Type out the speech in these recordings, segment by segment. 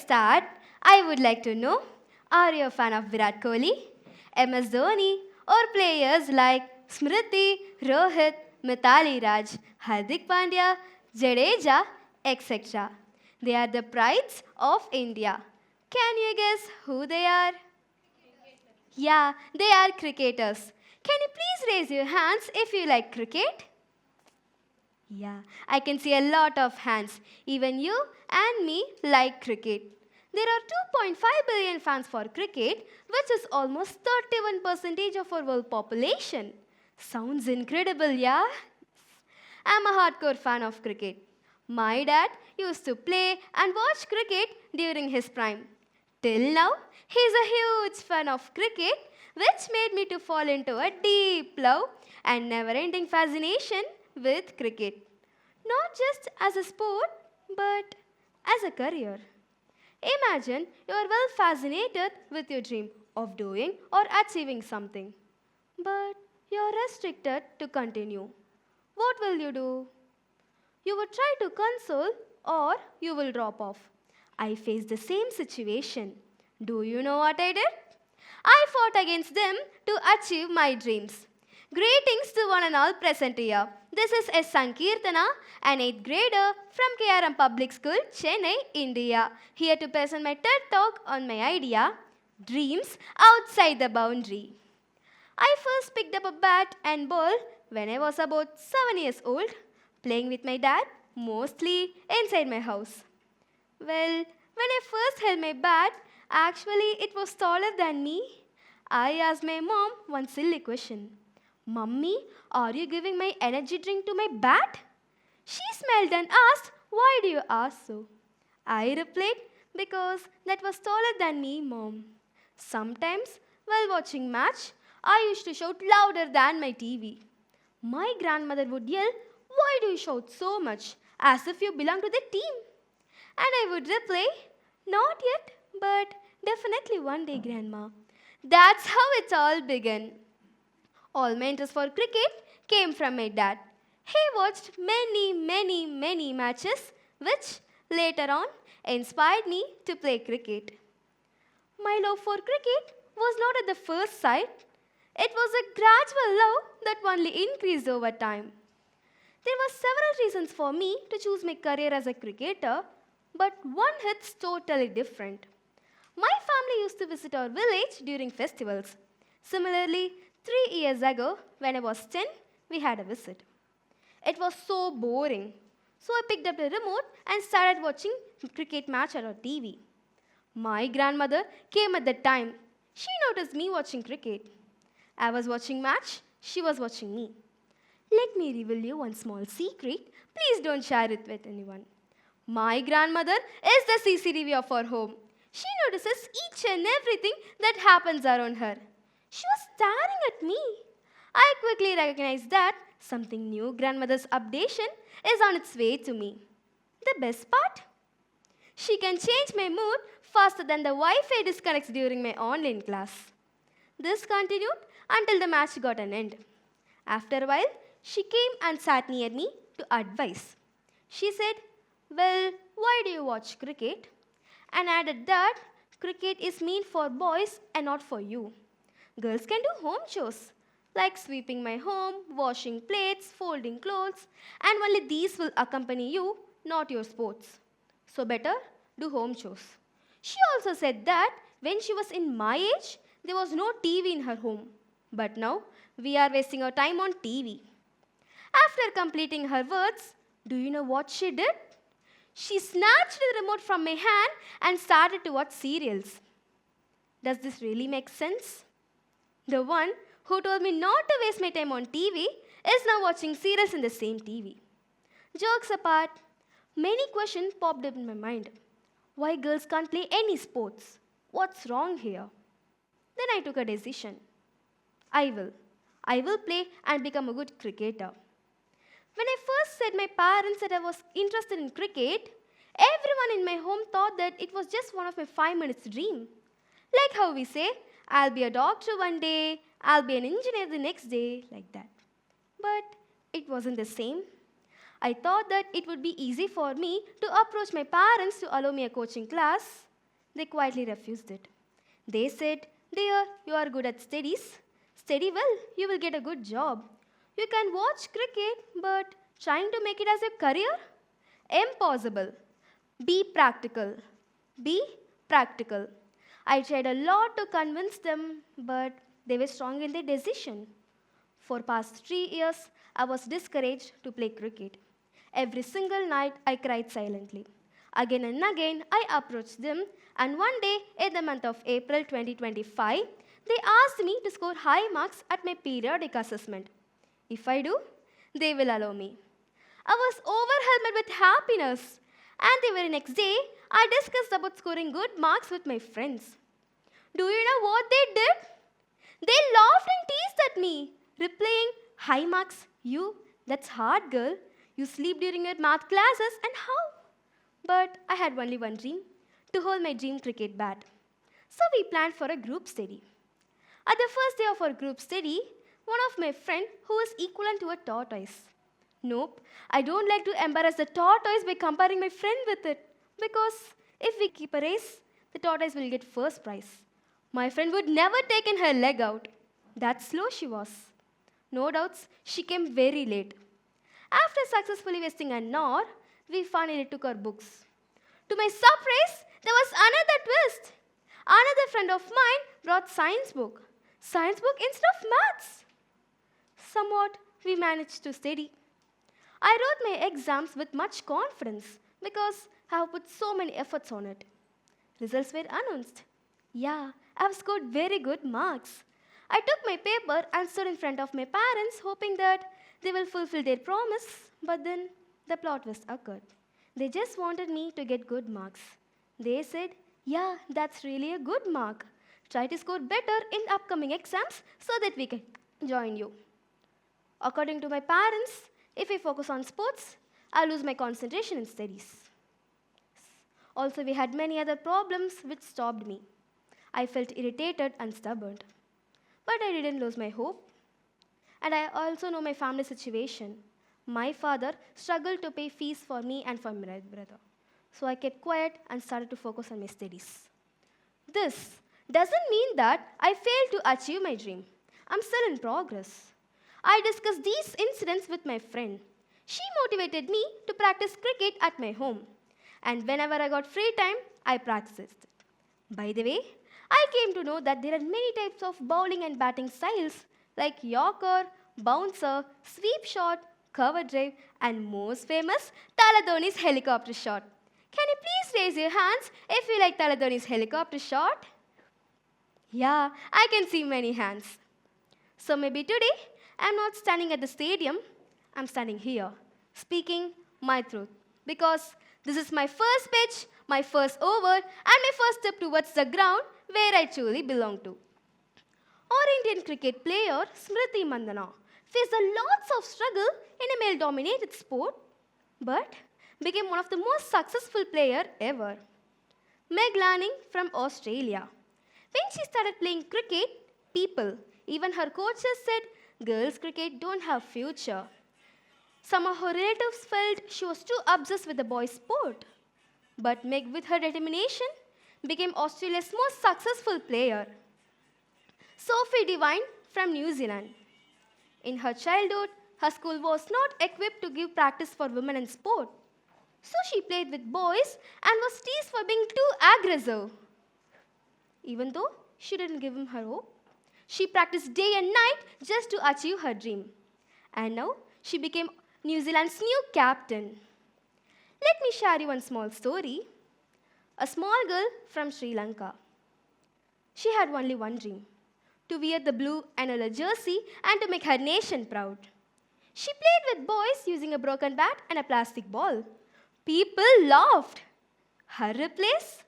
start, I would like to know, are you a fan of Virat Kohli, MS Dhoni, or players like Smriti, Rohit, Mithali Raj, Hardik Pandya, Jadeja, etc.? They are the prides of India. Can you guess who they are? Yeah, they are cricketers. Can you please raise your hands if you like cricket? Yeah, I can see a lot of hands. Even you and me like cricket. There are 2.5 billion fans for cricket, which is almost 31% of our world population. Sounds incredible, yeah? I'm a hardcore fan of cricket. My dad used to play and watch cricket during his prime. Till now, he's a huge fan of cricket, which made me to fall into a deep love and never-ending fascination with cricket. Not just as a sport, but as a career. Imagine you are well fascinated with your dream of doing or achieving something, but you are restricted to continue. What will you do? You would try to console or you will drop off. I faced the same situation. Do you know what I did? I fought against them to achieve my dreams. Greetings to one and all present here. This is SANKEERTHANA, an 8th grader from KRMPublicSchool, Chennai, India. Here to present my TED talk on my idea, Dreams Outside the Boundary. I first picked up a bat and ball when I was about 7 years old, playing with my dad, mostly inside my house. Well, when I first held my bat, actually it was taller than me. I asked my mom one silly question. Mummy, are you giving my energy drink to my bat? She smiled and asked, why do you ask so? I replied, because that was taller than me, Mom. Sometimes, while watching match, I used to shout louder than my TV. My grandmother would yell, why do you shout so much, as if you belong to the team? And I would reply, not yet, but definitely one day, Grandma. That's how it all began. All my interest for cricket came from my dad. He watched many matches, which later on inspired me to play cricket. My love for cricket was not at the first sight. It was a gradual love that only increased over time. There were several reasons for me to choose my career as a cricketer, but one hits totally different. My family used to visit our village during festivals. Similarly, 3 years ago, when I was 10, we had a visit. It was so boring. So I picked up the remote and started watching cricket match on our TV. My grandmother came at that time. She noticed me watching cricket. I was watching match, she was watching me. Let me reveal you one small secret. Please don't share it with anyone. My grandmother is the CCTV of our home. She notices each and everything that happens around her. She was staring at me. I quickly recognized that something new, grandmother's updation, is on its way to me. The best part? She can change my mood faster than the Wi-Fi disconnects during my online class. This continued until the match got an end. After a while, she came and sat near me to advise. She said, well, why do you watch cricket? And added that cricket is meant for boys and not for you. Girls can do home chores, like sweeping my home, washing plates, folding clothes, and only these will accompany you, not your sports. So better do home chores. She also said that when she was in my age, there was no TV in her home. But now, we are wasting our time on TV. After completing her words, do you know what she did? She snatched the remote from my hand and started to watch serials. Does this really make sense? The one who told me not to waste my time on TV is now watching serials in the same TV. Jokes apart, many questions popped up in my mind. Why girls can't play any sports? What's wrong here? Then I took a decision. I will play and become a good cricketer. When I first said my parents that I was interested in cricket, everyone in my home thought that it was just one of my 5 minutes dream. Like how we say, I'll be a doctor one day, I'll be an engineer the next day, like that. But it wasn't the same. I thought that it would be easy for me to approach my parents to allow me a coaching class. They quietly refused it. They said, "Dear, you are good at studies. Study well, you will get a good job. You can watch cricket, but trying to make it as a career? Impossible. Be practical. Be practical." I tried a lot to convince them, but they were strong in their decision. For past 3 years, I was discouraged to play cricket. Every single night, I cried silently. Again and again, I approached them, and one day, in the month of April 2025, they asked me to score high marks at my periodic assessment. If I do, they will allow me. I was overwhelmed with happiness, and the very next day, I discussed about scoring good marks with my friends. Do you know what they did? They laughed and teased at me, replying, "High marks, you? That's hard, girl. You sleep during your math classes, and how?" But I had only one dream, to hold my dream cricket bat. So we planned for a group study. At the first day of our group study, one of my friend who was equivalent to a tortoise. Nope, I don't like to embarrass the tortoise by comparing my friend with it. Because if we keep a race, the tortoise will get first prize. My friend would never taken her leg out. That slow she was. No doubts, she came very late. After successfully wasting an hour, we finally took our books. To my surprise, there was another twist. Another friend of mine brought science book. Science book instead of maths. Somewhat, we managed to study. I wrote my exams with much confidence because I have put so many efforts on it. Results were announced. Yeah, I have scored very good marks. I took my paper and stood in front of my parents, hoping that they will fulfill their promise. But then the plot twist occurred. They just wanted me to get good marks. They said, "Yeah, that's really a good mark. Try to score better in upcoming exams so that we can join you." According to my parents, if I focus on sports, I lose my concentration in studies. Also, we had many other problems which stopped me. I felt irritated and stubborn. But I didn't lose my hope. And I also know my family situation. My father struggled to pay fees for me and for my brother. So I kept quiet and started to focus on my studies. This doesn't mean that I failed to achieve my dream. I'm still in progress. I discussed these incidents with my friend. She motivated me to practice cricket at my home. And whenever I got free time, I practiced it. By the way, I came to know that there are many types of bowling and batting styles like Yorker, Bouncer, Sweep Shot, Cover Drive, and most famous, Taladoni's helicopter shot. Can you please raise your hands if you like Taladoni's helicopter shot? Yeah, I can see many hands. So maybe today, I'm not standing at the stadium, I'm standing here, speaking my truth. Because this is my first pitch, my first over, and my first step towards the ground where I truly belong to. Our Indian cricket player, Smriti Mandana, faced a lots of struggle in a male-dominated sport, but became one of the most successful player ever. Meg Lanning from Australia. When she started playing cricket, people, even her coaches said, "Girls' cricket don't have future." Some of her relatives felt she was too obsessed with the boys' sport. But Meg, with her determination, became Australia's most successful player. Sophie Devine from New Zealand. In her childhood, her school was not equipped to give practice for women in sport. So she played with boys and was teased for being too aggressive. Even though she didn't give him her hope, she practiced day and night just to achieve her dream. And now she became New Zealand's new captain. Let me share you one small story. A small girl from Sri Lanka. She had only one dream, to wear the blue and yellow jersey and to make her nation proud. She played with boys using a broken bat and a plastic ball. People laughed. Her replace?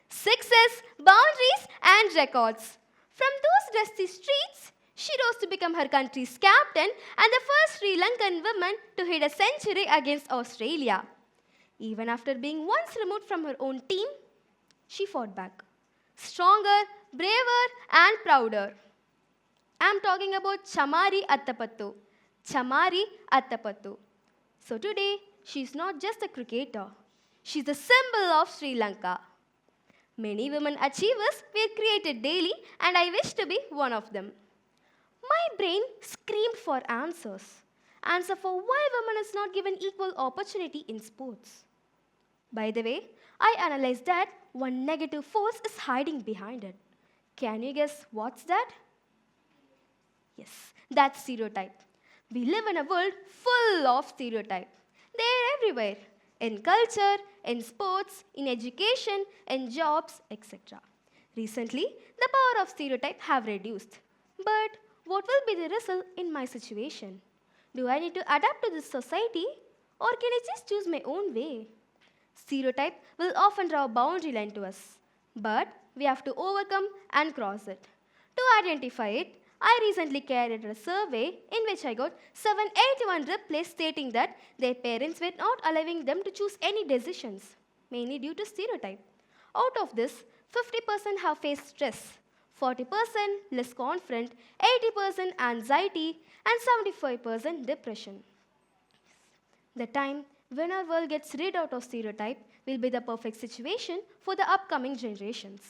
Success, boundaries, and records. From those dusty streets, she rose to become her country's captain and the first Sri Lankan woman to hit a century against Australia. Even after being once removed from her own team, she fought back. Stronger, braver, and prouder. I'm talking about Chamari Attapattu. Chamari Attapattu. So today, she's not just a cricketer. She's the symbol of Sri Lanka. Many women achievers were created daily, and I wish to be one of them. My brain screamed for answers. Answer for why women is not given equal opportunity in sports. By the way, I analyzed that one negative force is hiding behind it. Can you guess what's that? Yes, that's stereotype. We live in a world full of stereotype. They're everywhere. In culture, in sports, in education, in jobs, etc. Recently, the power of stereotype have reduced. But what will be the result in my situation? Do I need to adapt to this society, or can I just choose my own way? Stereotype will often draw a boundary line to us, but we have to overcome and cross it. To identify it, I recently carried a survey in which I got 781 replies stating that their parents were not allowing them to choose any decisions, mainly due to stereotype. Out of this, 50% have faced stress, 40% less confident, 80% anxiety, and 75% depression. The time when our world gets rid out of stereotype will be the perfect situation for the upcoming generations.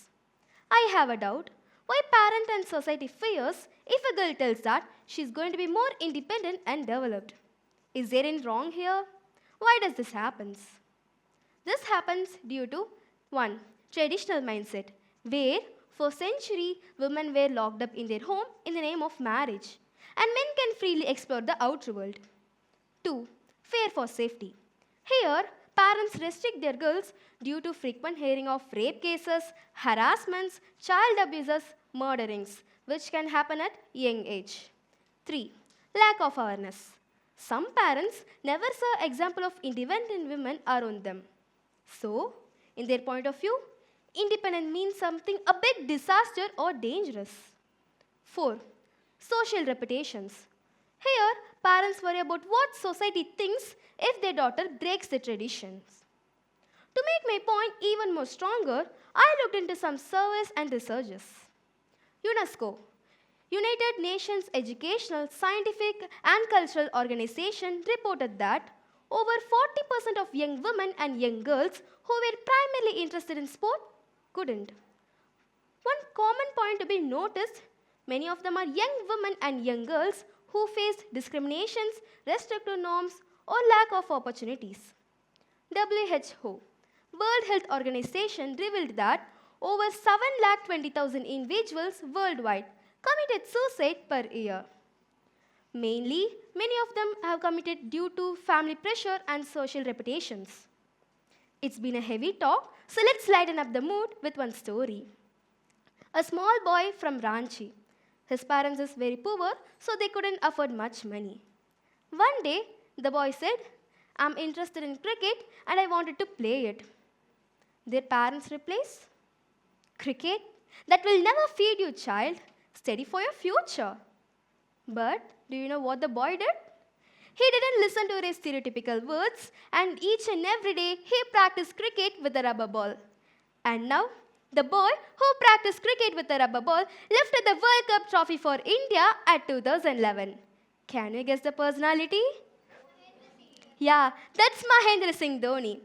I have a doubt. Why parent and society fears if a girl tells that she's going to be more independent and developed? Is there any wrong here? Why does this happen? This happens due to 1. Traditional mindset, where for centuries women were locked up in their home in the name of marriage, and men can freely explore the outer world. 2. Fear for safety. Here, parents restrict their girls due to frequent hearing of rape cases, harassments, child abuses, murderings, which can happen at young age. 3. Lack of awareness. Some parents never saw example of independent women around them. So, in their point of view, independent means something a big disaster or dangerous. 4. Social reputations. Here, parents worry about what society thinks if their daughter breaks the traditions. To make my point even more stronger, I looked into some surveys and researches. UNESCO, United Nations Educational, Scientific and Cultural Organization reported that over 40% of young women and young girls who were primarily interested in sport couldn't. One common point to be noticed, many of them are young women and young girls who faced discriminations, restrictive norms, or lack of opportunities. WHO, World Health Organization, revealed that over 720,000 individuals worldwide committed suicide per year. Mainly, many of them have committed due to family pressure and social reputations. It's been a heavy talk, so let's lighten up the mood with one story. A small boy from Ranchi. His parents is very poor, so they couldn't afford much money. One day, the boy said, "I'm interested in cricket and I wanted to play it." Their parents replies, "Cricket? That will never feed you, child. Study for your future." But do you know what the boy did? He didn't listen to his stereotypical words, and each and every day he practiced cricket with a rubber ball. And now, the boy who practiced cricket with a rubber ball lifted the World Cup trophy for India at 2011. Can you guess the personality? Yeah, that's Mahendra Singh Dhoni.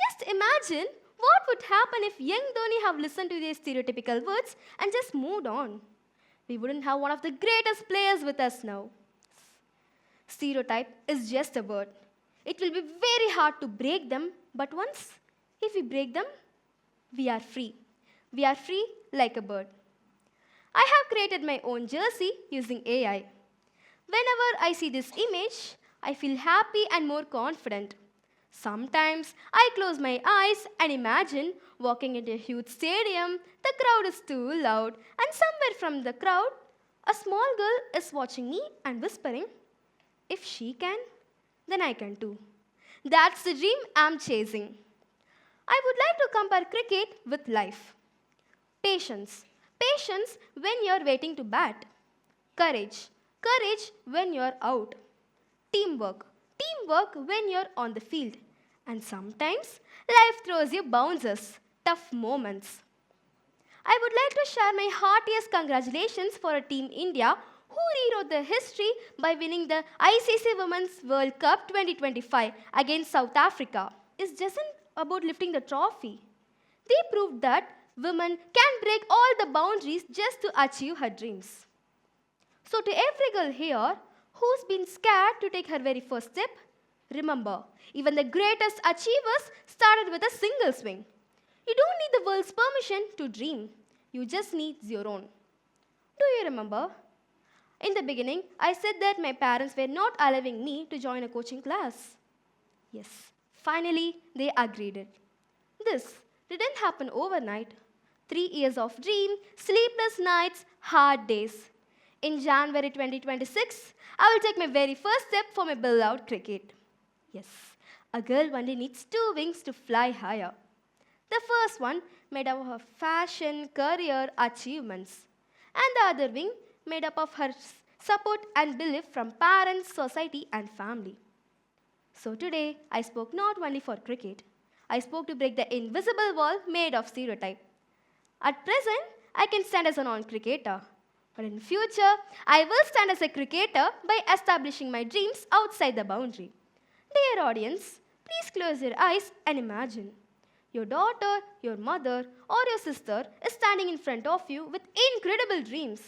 Just imagine what would happen if young Dhoni have listened to these stereotypical words and just moved on. We wouldn't have one of the greatest players with us now. Stereotype is just a word. It will be very hard to break them, but if we break them, we are free. We are free like a bird. I have created my own jersey using AI. Whenever I see this image, I feel happy and more confident. Sometimes I close my eyes and imagine walking into a huge stadium, the crowd is too loud, and somewhere from the crowd, a small girl is watching me and whispering, "If she can, then I can too." That's the dream I'm chasing. I would like to compare cricket with life. Patience. Patience when you're waiting to bat. Courage. Courage when you're out. Teamwork. Teamwork when you're on the field. And sometimes life throws you bounces, tough moments. I would like to share my heartiest congratulations for Team India who rewrote the history by winning the ICC Women's World Cup 2025 against South Africa. It just isn't about lifting the trophy. They proved that Women can break all the boundaries just to achieve her dreams. So to every girl here who's been scared to take her very first step, remember, even the greatest achievers started with a single swing. You don't need the world's permission to dream. You just need your own. Do you remember? In the beginning, I said that my parents were not allowing me to join a coaching class. Yes, finally, they agreed it. This didn't happen overnight. 3 years of dream, sleepless nights, hard days. In January 2026, I will take my very first step for my beloved cricket. Yes, a girl one day needs two wings to fly higher. The first one made up of her fashion, career, achievements, and the other wing made up of her support and belief from parents, society, and family. So today, I spoke not only for cricket, I spoke to break the invisible wall made of stereotype. At present, I can stand as a non-cricketer. But in future, I will stand as a cricketer by establishing my dreams outside the boundary. Dear audience, please close your eyes and imagine. Your daughter, your mother, or your sister is standing in front of you with incredible dreams.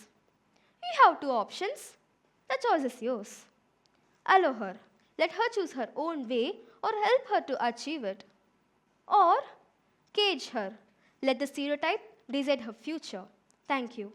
You have two options. The choice is yours. Allow her. Let her choose her own way or help her to achieve it. Or cage her. Let the stereotype decide her future. Thank you.